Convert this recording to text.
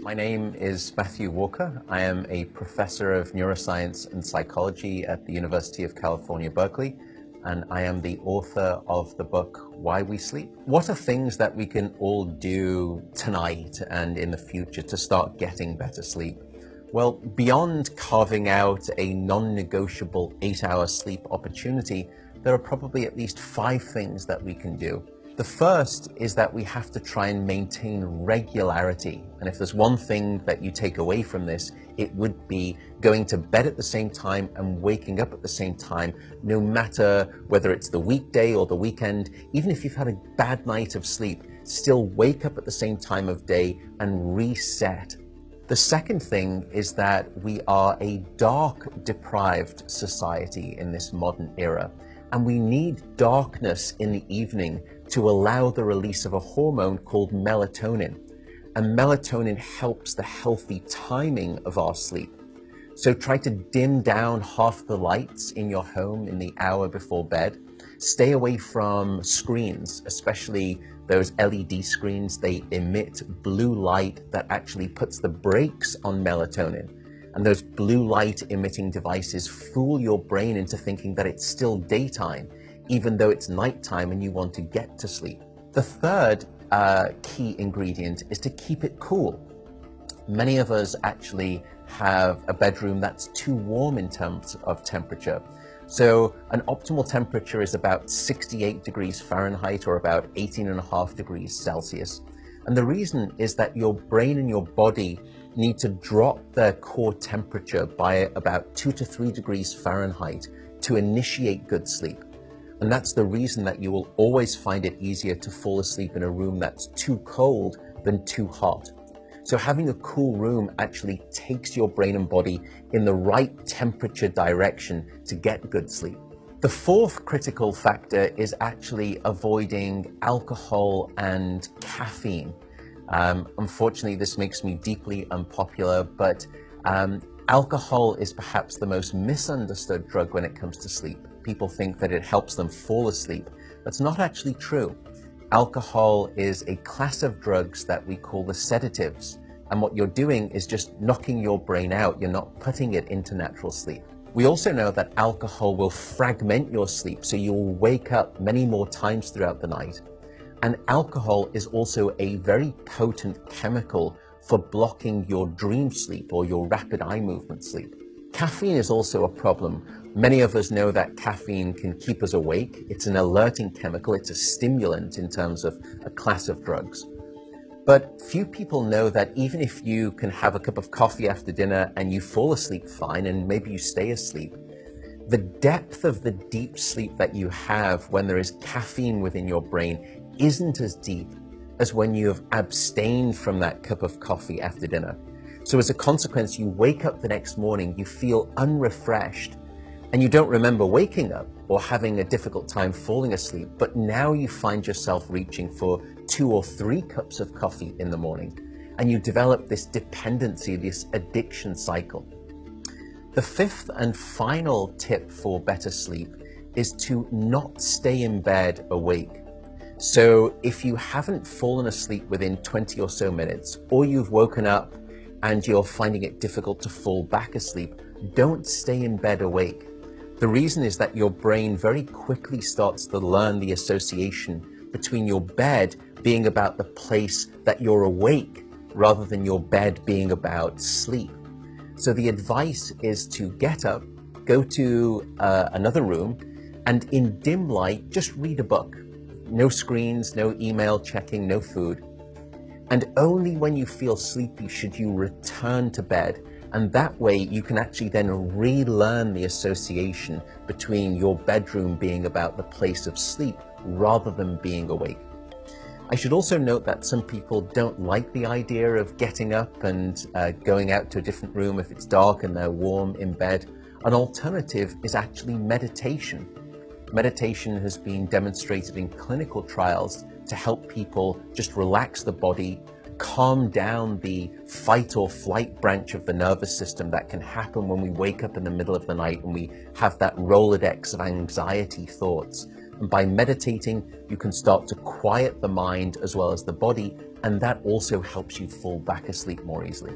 My name is Matthew Walker. I am a professor of neuroscience and psychology at the University of California, Berkeley, and I am the author of the book, Why We Sleep. What are things that we can all do tonight and in the future to start getting better sleep? Well, beyond carving out a non-negotiable 8-hour sleep opportunity, there are probably at least 5 things that we can do. The first is that we have to try and maintain regularity. And if there's one thing that you take away from this, it would be going to bed at the same time and waking up at the same time, no matter whether it's the weekday or the weekend. Even if you've had a bad night of sleep, still wake up at the same time of day and reset. The second thing is that we are a dark-deprived society in this modern era, and we need darkness in the evening to allow the release of a hormone called melatonin. And melatonin helps the healthy timing of our sleep. So try to dim down half the lights in your home in the hour before bed. Stay away from screens, especially those LED screens. They emit blue light that actually puts the brakes on melatonin. And those blue light emitting devices fool your brain into thinking that it's still daytime, even though it's nighttime and you want to get to sleep. The third key ingredient is to keep it cool. Many of us actually have a bedroom that's too warm in terms of temperature. So an optimal temperature is about 68 degrees Fahrenheit or about 18.5 degrees Celsius. And the reason is that your brain and your body need to drop their core temperature by about 2 to 3 degrees Fahrenheit to initiate good sleep. And that's the reason that you will always find it easier to fall asleep in a room that's too cold than too hot. So having a cool room actually takes your brain and body in the right temperature direction to get good sleep. The fourth critical factor is actually avoiding alcohol and caffeine. Unfortunately, this makes me deeply unpopular, but alcohol is perhaps the most misunderstood drug when it comes to sleep. People think that it helps them fall asleep. That's not actually true. Alcohol is a class of drugs that we call the sedatives. And what you're doing is just knocking your brain out. You're not putting it into natural sleep. We also know that alcohol will fragment your sleep, so you'll wake up many more times throughout the night. And alcohol is also a very potent chemical for blocking your dream sleep or your rapid eye movement sleep. Caffeine is also a problem. Many of us know that caffeine can keep us awake. It's an alerting chemical. It's a stimulant in terms of a class of drugs. But few people know that even if you can have a cup of coffee after dinner and you fall asleep fine and maybe you stay asleep, the depth of the deep sleep that you have when there is caffeine within your brain isn't as deep as when you have abstained from that cup of coffee after dinner. So as a consequence, you wake up the next morning, you feel unrefreshed, and you don't remember waking up or having a difficult time falling asleep, but now you find yourself reaching for 2 or 3 cups of coffee in the morning, and you develop this dependency, this addiction cycle. The fifth and final tip for better sleep is to not stay in bed awake. So if you haven't fallen asleep within 20 or so minutes, or you've woken up and you're finding it difficult to fall back asleep, don't stay in bed awake. The reason is that your brain very quickly starts to learn the association between your bed being about the place that you're awake rather than your bed being about sleep. So the advice is to get up, go to another room, and in dim light, just read a book. No screens, no email checking, no food. And only when you feel sleepy should you return to bed. And that way you can actually then relearn the association between your bedroom being about the place of sleep rather than being awake. I should also note that some people don't like the idea of getting up and going out to a different room if it's dark and they're warm in bed. An alternative is actually meditation. Meditation has been demonstrated in clinical trials to help people just relax the body, calm down the fight or flight branch of the nervous system that can happen when we wake up in the middle of the night and we have that Rolodex of anxiety thoughts. And by meditating, you can start to quiet the mind as well as the body, and that also helps you fall back asleep more easily.